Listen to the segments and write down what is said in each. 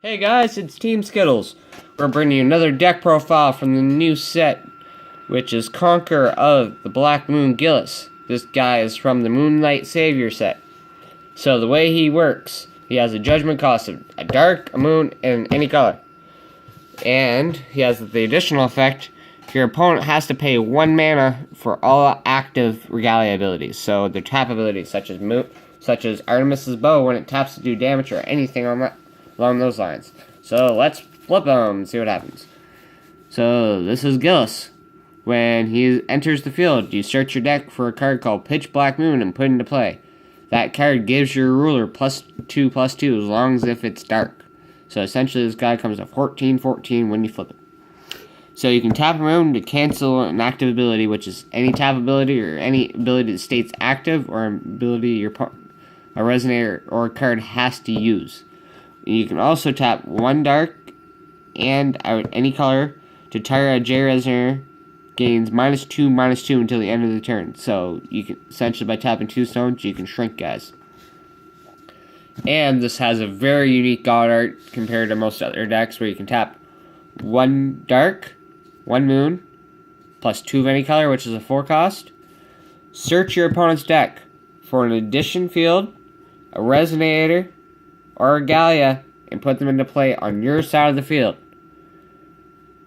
Hey guys, it's Team Skittles. We're bringing you another deck profile from the new set, which is Conqueror of the Black Moon Gillis. This guy is from the Moonlight Savior set. So the way he works, he has a judgment cost of a dark, a moon, and any color. And he has the additional effect, your opponent has to pay 1 mana for all active Regalia abilities. So the tap abilities, such as Artemis's Bow, when it taps to do damage or anything along those lines. So let's flip them and see what happens. So this is Gillis. When he enters the field, you search your deck for a card called Pitch Black Moon and put it into play. That card gives your ruler +2/+2 as long as if it's dark. So essentially this guy comes to 14/14 when you flip it. So you can tap a moon to cancel an active ability, which is any tap ability or any ability that states active or ability a resonator or a card has to use. You can also tap 1 dark and out any color to target a J resonator gains -2/-2 until the end of the turn. So you can essentially by tapping 2 stones you can shrink guys. And this has a very unique god art compared to most other decks where you can tap 1 dark, 1 moon, +2 of any color, which is a 4 cost. Search your opponent's deck for an addition field, a resonator, or a Regalia, and put them into play on your side of the field.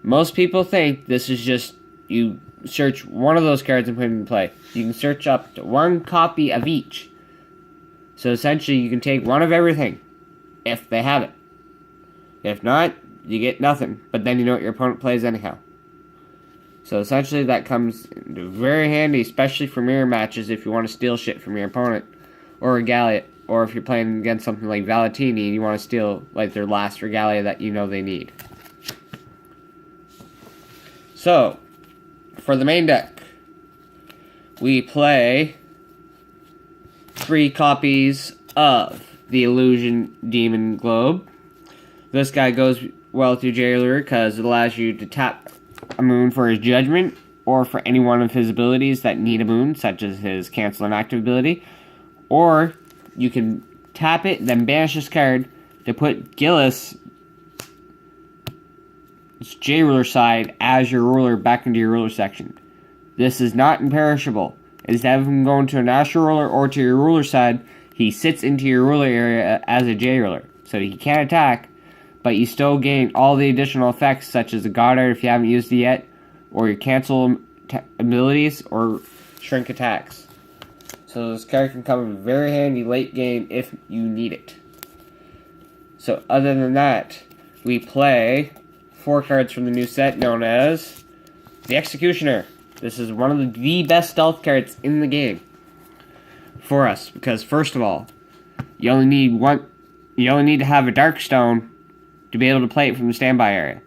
Most people think this is just you search one of those cards and put it into play. You can search up to 1 copy of each. So essentially you can take 1 of everything, if they have it. If not, you get nothing, but then you know what your opponent plays anyhow. So essentially that comes into very handy, especially for mirror matches if you want to steal shit from your opponent, or Regalia. Or if you're playing against something like Valentini and you want to steal like their last Regalia that you know they need. So, for the main deck, we play 3 copies of the Illusion Demon Globe. This guy goes well with your Jailer because it allows you to tap a moon for his judgment or for any one of his abilities that need a moon, such as his cancel and active ability. Or you can tap it, then banish this card to put Gillis' J-Ruler side as your ruler back into your ruler section. This is not imperishable. Instead of him going to a natural ruler or to your ruler side, he sits into your ruler area as a J-Ruler. So he can't attack, but you still gain all the additional effects such as the God Art if you haven't used it yet, or your cancel abilities, or shrink attacks. So this card can come in very handy late game if you need it. So other than that, we play 4 cards from the new set known as the Executioner. This is one of the best stealth cards in the game for us because first of all, you only need to have a dark stone to be able to play it from the standby area.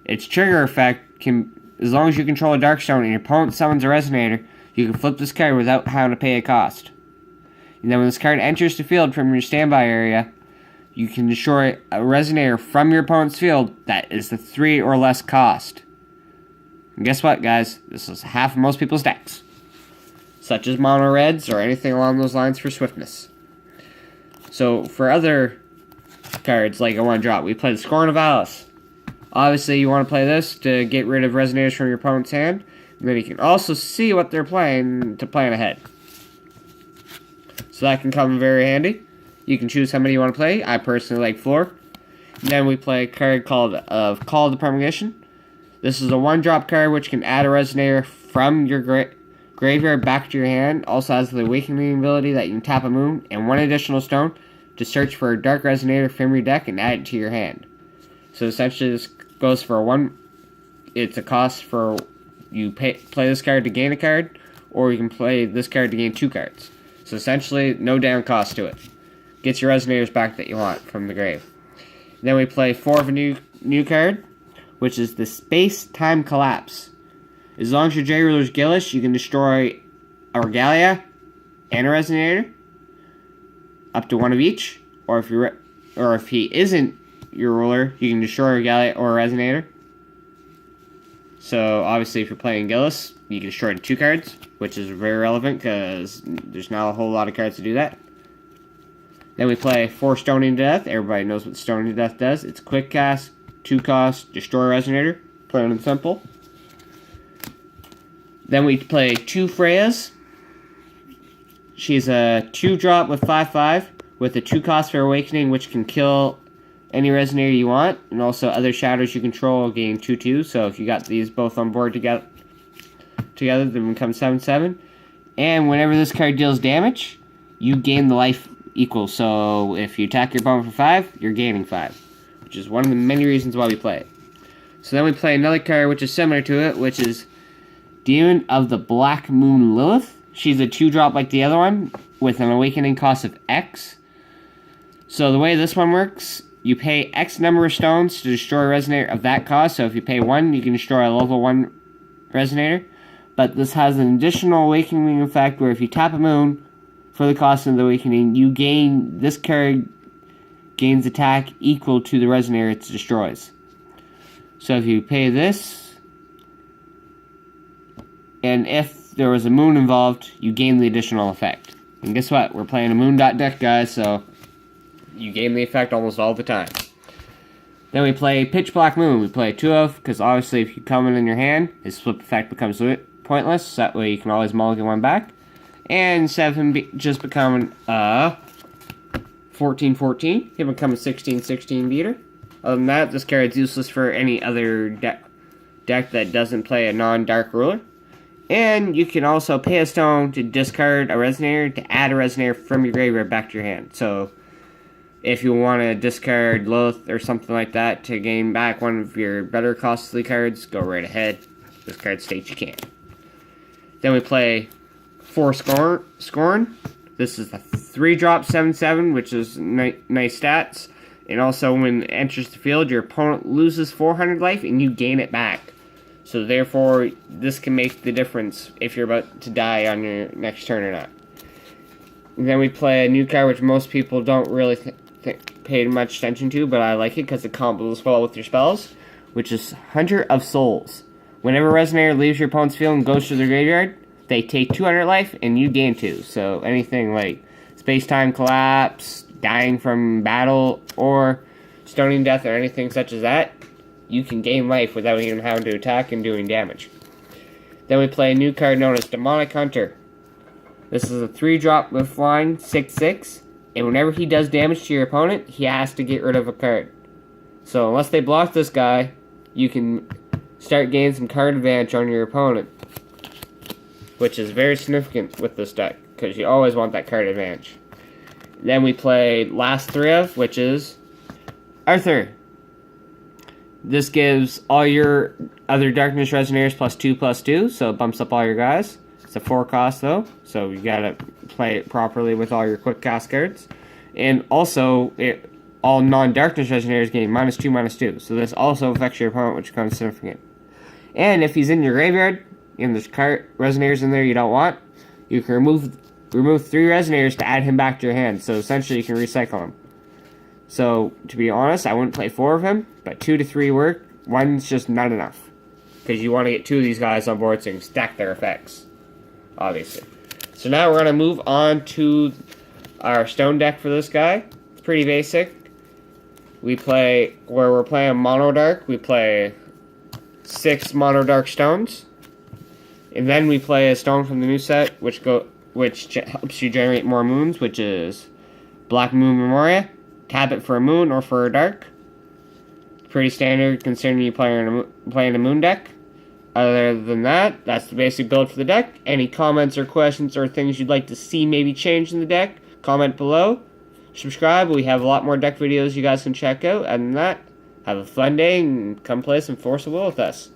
Its trigger effect can, as long as you control a dark stone and your opponent summons a resonator, you can flip this card without having to pay a cost. And then when this card enters the field from your standby area, you can destroy a resonator from your opponent's field that is the 3 or less cost. And guess what, guys? This is half of most people's decks, such as mono reds or anything along those lines for swiftness. So for other cards like a 1-drop, we play the Scorn of Alice. Obviously, you want to play this to get rid of resonators from your opponent's hand. And then you can also see what they're playing to plan ahead. So that can come very handy. You can choose how many you want to play. I personally like 4. And then we play a card called Call to Promulgation. This is a 1-drop card which can add a resonator from your graveyard back to your hand. Also has the Awakening ability that you can tap a moon and 1 additional stone to search for a dark resonator from your deck and add it to your hand. So essentially this goes for 1. It's a cost for you play this card to gain a card, or you can play this card to gain 2 cards. So essentially, no down cost to it. Gets your resonators back that you want from the grave. Then we play 4 of a new card, which is the Space-Time Collapse. As long as your J-Ruler's Gillis, you can destroy a Regalia and a resonator, up to 1 of each. Or if he isn't your ruler, you can destroy a Regalia or a resonator. So, obviously, if you're playing Gillis, you can destroy 2 cards, which is very relevant because there's not a whole lot of cards to do that. Then we play 4 Stoning to Death. Everybody knows what Stoning to Death does. It's quick cast, 2 cost, destroy Resonator. Plain and simple. Then we play 2 Freyas. She's a 2-drop with 5/5 with a 2 cost for Awakening, which can kill any Resonator you want, and also other shadows you control gain 2/2. So if you got these both on board together, they become 7/7. And whenever this card deals damage, you gain the life equal. So if you attack your opponent for 5, you're gaining 5, which is one of the many reasons why we play it. So then we play another card which is similar to it, which is Demon of the Black Moon Lilith. She's a 2-drop like the other one, with an awakening cost of X. So the way this one works, you pay X number of stones to destroy a Resonator of that cost. So if you pay 1, you can destroy a level 1 Resonator. But this has an additional awakening effect where if you tap a moon for the cost of the awakening, you gain, this card gains attack equal to the Resonator it destroys. So if you pay this, and if there was a moon involved, you gain the additional effect. And guess what? We're playing a moon dot deck, guys, so you gain the effect almost all the time. Then we play Pitch Black Moon. We play 2 of, because obviously if you come in your hand, his flip effect becomes pointless, so that way you can always mulligan 1 back. And instead of him just becoming 14/14, he'll become a 16/16 beater. Other than that, this card's useless for any other deck that doesn't play a non-dark ruler. And you can also pay a stone to discard a Resonator to add a Resonator from your graveyard back to your hand. So if you want to discard Lilith or something like that to gain back one of your better costly cards, go right ahead. This card states you can. Then we play 4 Scorn. This is a 3-drop 7/7, which is nice stats. And also when it enters the field, your opponent loses 400 life and you gain it back. So therefore, this can make the difference if you're about to die on your next turn or not. And then we play a new card which most people don't really pay much attention to, but I like it because it combos well with your spells, which is Hunter of Souls. Whenever Resonator leaves your opponent's field and goes to their graveyard, they take 200 life and you gain 2. So anything like space-time collapse, dying from battle, or stoning death or anything such as that, you can gain life without even having to attack and doing damage. Then we play a new card known as Demonic Hunter. This is a 3-drop with flying, 6/6, and whenever he does damage to your opponent, he has to get rid of a card. So unless they block this guy, you can start gaining some card advantage on your opponent, which is very significant with this deck, because you always want that card advantage. Then we play last 3 of, which is Arthur. This gives all your other Darkness Resonators +2/+2, so it bumps up all your guys. It's a 4 cost though, so you gotta play it properly with all your quick cast cards. And also, all non-Darkness Resonators gain -2/-2, so this also affects your opponent, which becomes significant. And if he's in your graveyard, and there's Resonators in there you don't want, you can remove 3 Resonators to add him back to your hand, so essentially you can recycle him. So, to be honest, I wouldn't play 4 of him, but 2 to 3 work. 1's just not enough, because you want to get 2 of these guys on board so you can stack their effects, obviously. So now we're going to move on to our stone deck for this guy. It's pretty basic. We're playing Mono Dark, we play 6 Mono Dark stones. And then we play a stone from the new set, which helps you generate more moons, which is Black Moon Memoria. Tap it for a moon or for a dark. Pretty standard considering you playing a moon deck. Other than that, that's the basic build for the deck. Any comments or questions or things you'd like to see maybe changed in the deck, comment below. Subscribe. We have a lot more deck videos you guys can check out. Other than that, have a fun day and come play some Force of Will with us.